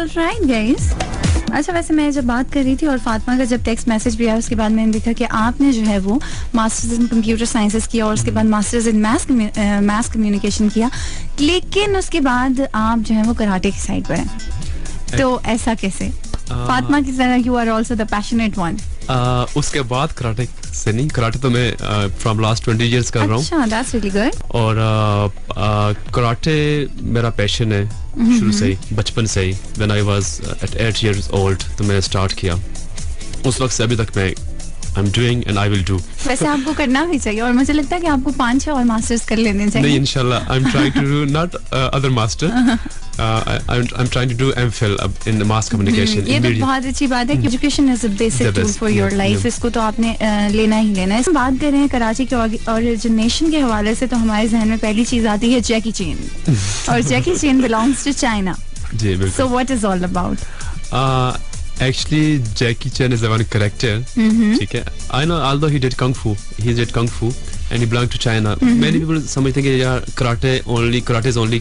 Alright guys. अच्छा, वैसे मैं जब बात कर रही थी और फातिमा का जब टेक्स्ट मैसेज भी आया उसके बाद मैंने देखा कि आपने जो है वो मास्टर्स इन कंप्यूटर साइंसेस किया और उसके बाद मास्टर्स इन मैथ्स कम्युनिकेशन किया, लेकिन उसके बाद आप जो है वो कराटे की साइड पर हैं. तो ऐसा कैसे? फातिमा की तरह you are also the passionate one. उसके बाद कराटे से नहीं, कराटे तो मैं फ्रॉम लास्ट 20 इयर्स कर रहा हूँ. अच्छा, दैट्स रियली गुड. और कराटे मेरा पैशन है शुरू से ही, बचपन से ही. When I was at 8 years old तो मैंने स्टार्ट किया. उस वक्त से अभी तक मैं I am doing and I will do. वैसे आपको करना भी चाहिए और मुझे लगता है कि आपको 5-6 और मास्टर्स कर लेने चाहिए. नहीं, इंशाल्लाह I am trying to do not other master. I am trying to do MPhil in mass communication. ये तो बहुत अच्छी बात है कि education is a basic tool for your life. इसको तो आपने लेना ही लेना है. बात कर रहे हैं कराची के ओरिजिनेशन के हवाले से, तो हमारे जहन में पहली चीज आती है जैकी चैन. और जैकी चैन बिलोंग्स टू चाइना. जी बिल्कुल. So what is all about? Actually, Jackie Chan is one character. ठीक है. I know, although he did kung fu, and he belonged to China. Many people समझते हैं कि यार karate is only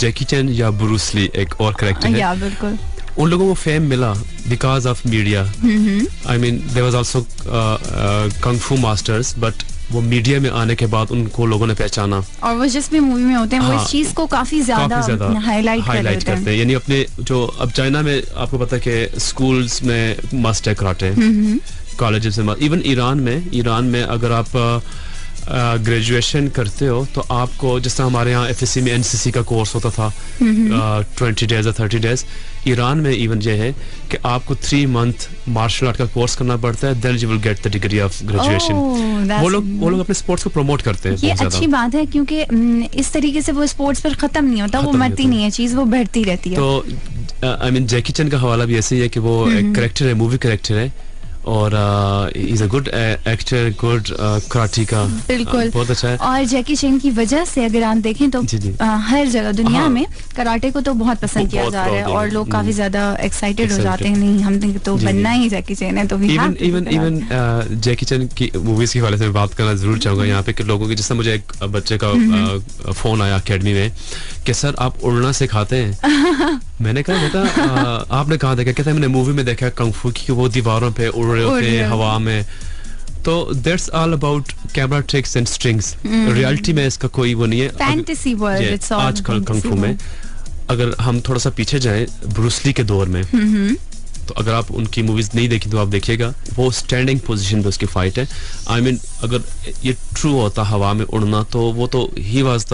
Jackie Chan या Bruce Lee एक और character है. Yeah, बिल्कुल. उन लोगों को फेम मिला because of media. I mean, there was also kung fu masters, but वो मीडिया में आने के बाद उनको लोगों ने पहचाना. और वो जिस भी मूवी में होते हैं वो इस चीज को काफी ज्यादा हाईलाइट करते हैं. यानी अपने जो अब चाइना में आपको पता है कि स्कूल्स में मस्ट है कराटे, कॉलेजेस में, इवन ईरान में अगर आप ग्रेजुएशन करते हो तो आपको, जिस तरह हमारे यहाँ एफएससी में एनसीसी का कोर्स होता था 20 days या 30 days, ईरान में इवन ये है कि आपको 3 month मार्शल आर्ट का कोर्स करना पड़ता है, then you will get the degree of graduation. वो लोग अपने स्पोर्ट्स को प्रमोट करते हैं. ये अच्छी बात है क्योंकि इस तरीके से वो स्पोर्ट्स पर खत्म नहीं होता, वो मरती नहीं है चीज, वो बढ़ती रहती है. तो आई मीन जैकी चैन का हवाला भी ऐसे ही है कि वो एक कैरेक्टर है, मूवी कैरेक्टर है, और is a good actor, good karate का. बिल्कुल, बहुत अच्छा है. और जैकी चैन की वजह से अगर आप देखें तो हर जगह दुनिया में कराटे को तो बहुत पसंद किया जा रहा है और लोग काफी ज्यादा एक्साइटेड हो जाते हैं. नहीं, हम तो बनना ही जैकी चैन है. तो इवन जैकी चैन की मूवीज के हवाले से बात करना जरूर चाहूंगा यहाँ पे कि लोगों की, जिससे मुझे एक बच्चे का फोन आया अकेडमी में कि सर आप उड़ना सिखाते हैं. मैंने कहा बेटा आपने कहा देखा? कहते हैं मैंने मूवी में देखा कंग फू की, वो दीवारों पे उड़ रहे होते हैं हवा में. तो that's all about camera tricks and strings. Reality में इसका कोई वो नहीं है. Fantasy world. इट्स ऑल आजकल कंग फू में अगर हम थोड़ा सा पीछे जाएं ब्रूस ली के दौर में, तो अगर आप उनकी मूवीज नहीं देखी तो आप देखिएगा, वो स्टैंडिंग पोजीशन पे उसकी फाइट है. आई मीन अगर ये ट्रू होता हवा में उड़ना, तो वो तो he was the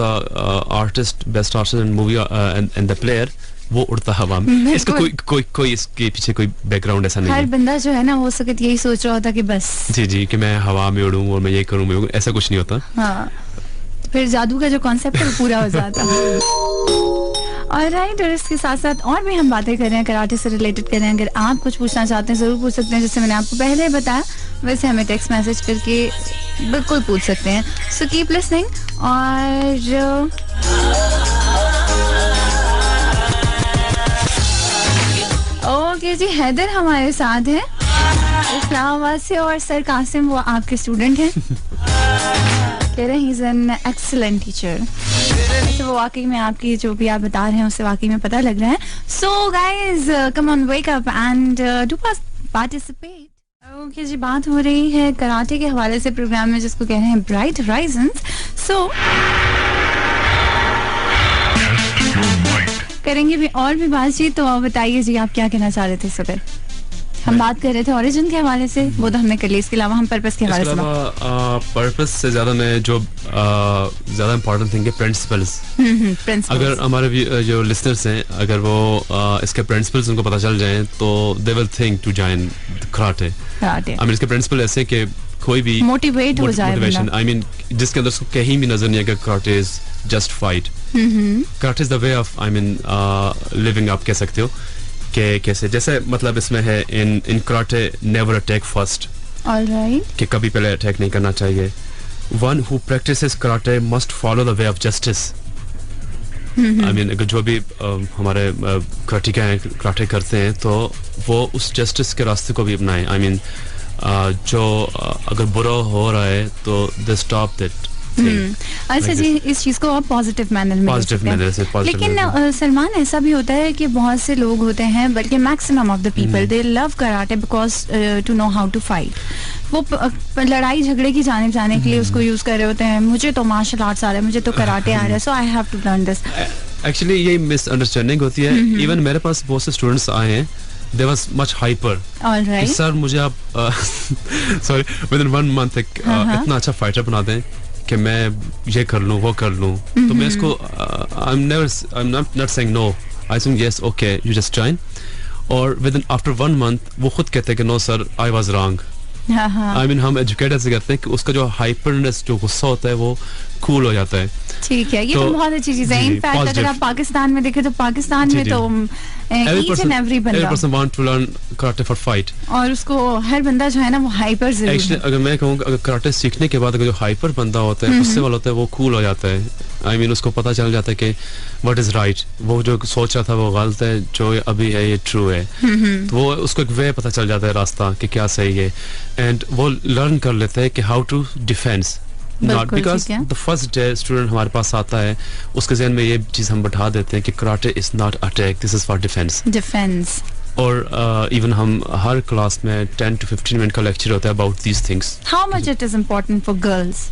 artist, best artist in movie and the player. वो उड़ता हवा में. इसका कोई इसके पीछे कोई बैकग्राउंड ऐसा नहीं है. हर बंदा जो है ना वो सख्त यही सोच रहा होता कि बस जी कि मैं हवा में उड़ूं और मैं ये करूं, मैं ऐसा कुछ नहीं होता. हाँ, फिर जादू का जो कॉन्सेप्ट है वो पूरा हो जाता. ऑलराइट, और इसके साथ साथ और भी हम बातें कर रहे हैं, कराटे से रिलेटेड कर रहे हैं. अगर आप कुछ पूछना चाहते हैं जरूर पूछ सकते हैं, जैसे मैंने आपको पहले बताया वैसे हमें टेक्स्ट मैसेज करके बिल्कुल पूछ सकते हैं. So keep listening. और ओके जी, हैदर हमारे साथ है इस्लामाबाद से, और सर कासिम वो आपके स्टूडेंट हैं. कह रहे हैं he is an excellent teacher. तो वो वाकई में आपकी जो भी आप बता रहे हैं उससे वाकई में पता लग रहा है. So guys come on, wake up and do participate. Okay जी, बात हो रही है कराटे के हवाले से प्रोग्राम में, जिसको कह रहे हैं ब्राइट होराइजन्स. सो करेंगे भी और भी बातचीत. तो बताइए जी, आप क्या कहना चाह रहे थे? सुबह हम बात कर रहे थे ओरिजिन के हवाले से, वो तो हमने कर लिया. इसके अलावा हम पर्पस के हवाले से, पर्पस से ज्यादा मैं जो ज्यादा इम्पोर्टेंट थिंग है प्रिंसिपल्स. अगर हमारे जो लिसनर्स हैं, अगर वो इसके प्रिंसिपल्स उनको पता चल जाएं तो they will think to join karate. I mean इसके प्रिंसिपल ऐसे कि कोई भी मोटिवेट हो जाए. मोटिवेशन, आई मीन जिसके अंदर उसको कहीं भी नजर नहीं आएगा karate is just fight. Karate is the way of, I mean living, आप कह सकते हो कि कैसे, जैसे मतलब इसमें है in karate never attack first. Alright, कि कभी पहले अटैक नहीं करना चाहिए. One who practices karate must follow the way of justice. I mean अगर जो भी हमारे कराटे करते हैं तो वो उस जस्टिस के रास्ते को भी अपनाएं. आई मीन जो अगर बुरा हो रहा है तो दे स्टॉप दैट. अच्छा जी, इस चीज को आप पॉजिटिव मैनर में ले सकते हैं। लेकिन सलमान, ऐसा भी होता है कि बहुत से लोग होते हैं, बल्कि maximum of the people, they love karate because to know how to fight. वो लड़ाई झगड़े की जाने जाने के लिए उसको यूज कर रहे होते हैं। मुझे तो मार्शल आर्ट्स आ रहा है, मुझे तो कराटे आ रहा है, so I have to learn this. Actually ये मिसअंडरस्टैंडिंग होती है। इवन मेरे पास बहुत से स्टूडेंट्स आए हैं, they was much hyper. All right. Sir मुझे आप sorry within 1 month इतना अच्छा फाइटर बना दें कि मैं ये कर लूँ वो कर लूँ। तो मैं इसको I'm not saying no. I think yes, okay, you just join. और after 1 month वो खुद कहते हैं कि no sir, I was wrong. I mean, हम एजुकेट ऐसे करते हैं कि उसका जो हाइपरनेस, जो गुस्सा होता है, वो कूल हो जाता है। ठीक है, ये तो बहुत अच्छी चीज है। इनफैक्ट अगर आप पाकिस्तान में देखें तो पाकिस्तान में तो each and every बंदा, every person want to learn karate for fight, और उसको हर बंदा जो है ना वो हाइपर जरूर है। Actually, अगर मैं कहूँ, अगर कराटे सीखने के बाद अगर जो हाइपर बंदा होता है, गुस्से वाला होता है, वो कूल हो जाता है। I mean, उसको पता चल जाता है कि what is right, वो जो सोच रहा था वो गलत है, जो अभी है ये ट्रू है। तो वो उसको एक वे पता चल जाता है, रास्ता कि क्या सही है, एंड वो लर्न कर लेते हैं कि how to defence. Not because the first day student हमारे पास आता है, उसके ज़हन में ये चीज़ हम बैठा देते हैं कि karate is not attack, this is for defence. और इवन हम हर क्लास में 10 to 15 मिनट का लेक्चर होता है about these things. How much it is important for girls?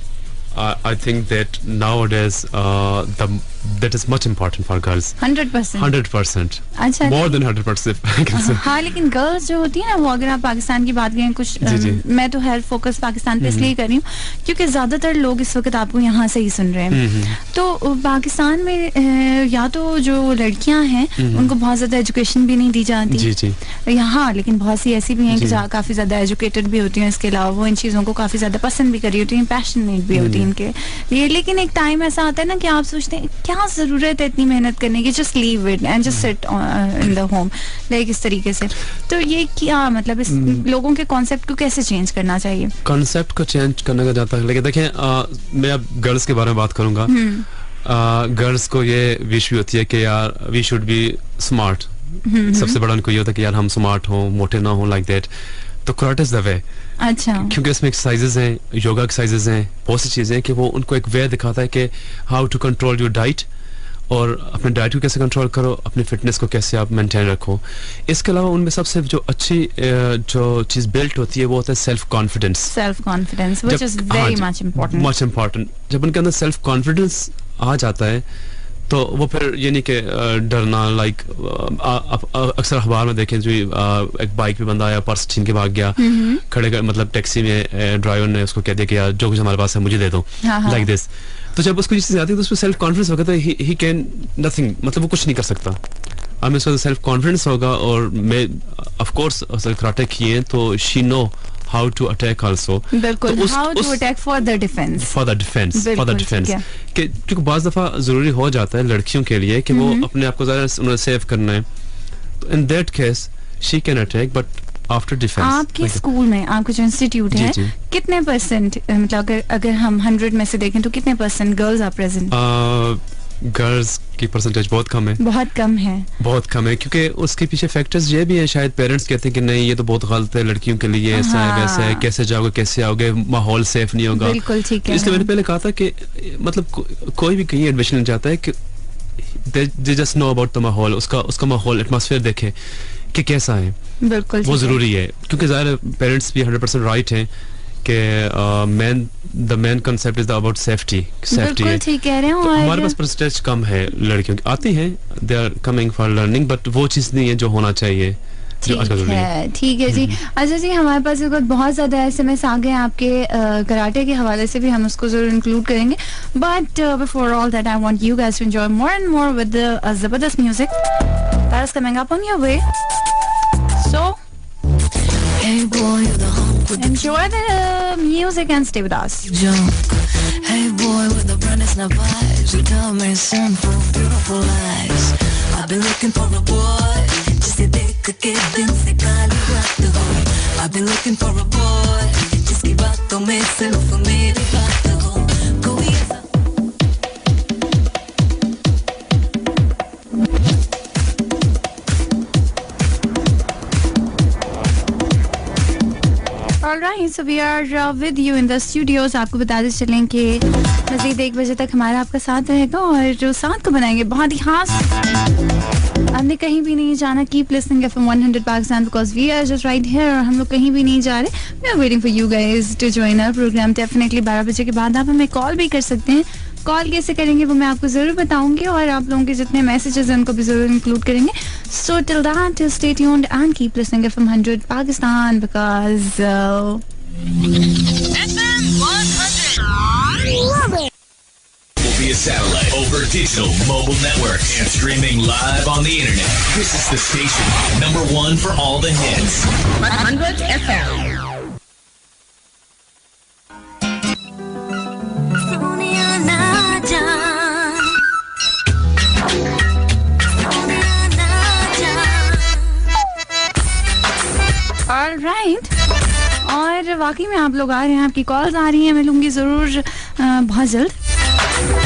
I think that nowadays that is much important for girls. 100%. 100%. अच्छा, more than 100%. हाँ, लेकिन girls जो होती है ना, वो अगर आप पाकिस्तान की बात करें, कुछ मैं तो हेल्थ फोकस पाकिस्तान पे इसलिए कर रही हूँ क्योंकि ज्यादातर लोग इस वक्त आपको यहाँ से ही सुन रहे हैं। तो पाकिस्तान में या तो जो लड़कियां हैं उनको बहुत ज्यादा एजुकेशन भी नहीं दी जाती यहाँ, लेकिन बहुत सी ऐसी भी हैं कि काफी ज्यादा एजुकेटेड भी होती हैं। इसके अलावा वो इन चीजों को काफी ज्यादा पसंद भी कर रही होती हैं, पैशनेट भी होती है इनके लिए। लेकिन एक टाइम ऐसा आता है ना कि आप सोचते हैं क्या जरूरत है इतनी मेहनत करने की, just leave it and just sit in the home, like इस तरीके से। तो ये क्या मतलब, इस लोगों के कॉन्सेप्ट को कैसे चेंज करना चाहिए? कॉन्सेप्ट को चेंज करने का जाता है, लेकिन देखें मैं अब गर्ल्स के बारे में बात करूंगा। गर्ल्स को ये विश भी होती है कि यार वी शुड बी स्मार्ट। सबसे बड़ा उनको ये होता है कि यार हम स्मार्ट हों, मोटे ना हों, लाइक दैट। तो कराटे इज द वे। अच्छा, क्योंकि इसमें एक्सरसाइजेज हैं, योगा एक्सरसाइजेज हैं, बहुत सी चीजें हैं कि वो उनको एक वे दिखाता है कि how to control your diet, और अपने डाइट को कैसे कंट्रोल करो, अपनी फिटनेस को कैसे आप मेंटेन रखो। इसके अलावा उनमें सबसे जो अच्छी जो चीज बिल्ट होती है वो होता है self confidence, which is very much important. जब उनके अंदर सेल्फ कॉन्फिडेंस आ जाता है तो वो फिर ये नहीं कि डरना, लाइक अक्सर अखबार में देखें जो एक बाइक पे बंदा आया, पर्स छीन के भाग गया, खड़े मतलब टैक्सी में ड्राइवर ने उसको कह दिया कि यार जो कुछ हमारे पास है मुझे दे दो, लाइक दिस। तो जब उसको चीज़ आती है तो उसमें सेल्फ कॉन्फिडेंस होगा, तो ही कैन नथिंग, मतलब वो कुछ नहीं कर सकता। अब इसका सेल्फ कॉन्फिडेंस होगा, और मैं ऑफ कोर्स कराटे किए तो she know how to attack also. बिल्कुल, how to attack for the defense. For the defense. कि क्योंकि बाज़ दफ़ा ज़रूरी हो जाता है लड़कियों के लिए कि वो अपने आप को ज़रा उन्हें सेव करना है, तो in that case she can attack but after defense. आपके स्कूल में, आपका जो इंस्टीट्यूट है, कितने परसेंट, मतलब अगर हम 100 में से देखें तो कितने percent girls are present? Girls की परसेंटेज बहुत कम है, बहुत कम है, क्योंकि उसके पीछे फैक्टर्स ये भी हैं, शायद पेरेंट्स कहते हैं कि नहीं ये तो बहुत गलत है लड़कियों के लिए, ऐसा है वैसा है, कैसे जाओगे कैसे आओगे, माहौल सेफ नहीं होगा। बिल्कुल ठीक है। इसलिए मैंने पहले कहा था कि मतलब कोई भी कहीं एडमिशन ले जाता है कि they just know about the माहौल, उसका माहौल, एटमॉस्फेयर देखे कि कैसा है। बिल्कुल वो जरूरी है, क्योंकि ज़ाहिर पेरेंट्स भी 100% राइट हैं कि the main concept is about safety है। ठीक कह रहे हो। तो हमारे पास परसेंटेज कम है लड़कियों की, आती हैं, they are coming for learning, but वो चीज़ नहीं है जो होना चाहिए। ठीक है जी। अच्छा जी, हमारे पास बहुत ज्यादा SMS आ गए आपके कराटे के हवाले से भी, हम उसको जरूर इंक्लूड करेंगे, but before all that I want you guys to enjoy more and more with the जबरदस्त music that is coming up on your way, so hey boy, you're the hunk with enjoy the music and stay with us. Junk. Hey boy, with the brightness and vibes, you tell me simple, beautiful lies. I've been looking for a boy, just a dick que dense cali rock the home. I've been looking for a boy, just give up to me, send for me to rock the home. Go easy. All right, so we are with you in the studios. आपको बताते चलें कि मज़ीद 1 बजे तक हमारा आपका साथ रहेगा और जो साथ को बनाएंगे बहुत ही खास. हमने कहीं भी नहीं जाना. Keep listening FM 100 Pakistan because we are just right here. हम लोग कहीं भी नहीं जा रहे. We are waiting for you guys to join our program. Definitely 12 बजे के बाद आप हमें कॉल भी कर सकते हैं. कॉल कैसे करेंगे वो मैं आपको ज़रूर बताऊंगी और आप लोगों के जितने मैसेजेस हैं उनको भी ज़रूर इंक्लूड करेंगे. So till that, stay tuned and keep listening FM 100 Pakistan because FM 100. Love it. Via satellite, over digital, mobile networks, and streaming live on the internet. This is the station, #1 for all the hits. 100 FM. Sonia ना जा Alright. और वाकई में आप लोग आ रहे हैं. आपकी कॉल्स आ रही हैं. मैं लूँगी ज़रूर बहुत जल्द.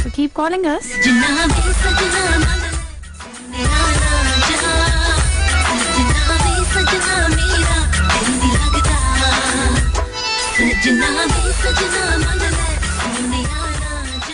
So keep calling us. सजना भी सजना मन मेरा ना जा सजना भी सजना मेरा दिल नहीं लगता सजना भी सजना मन सोनिया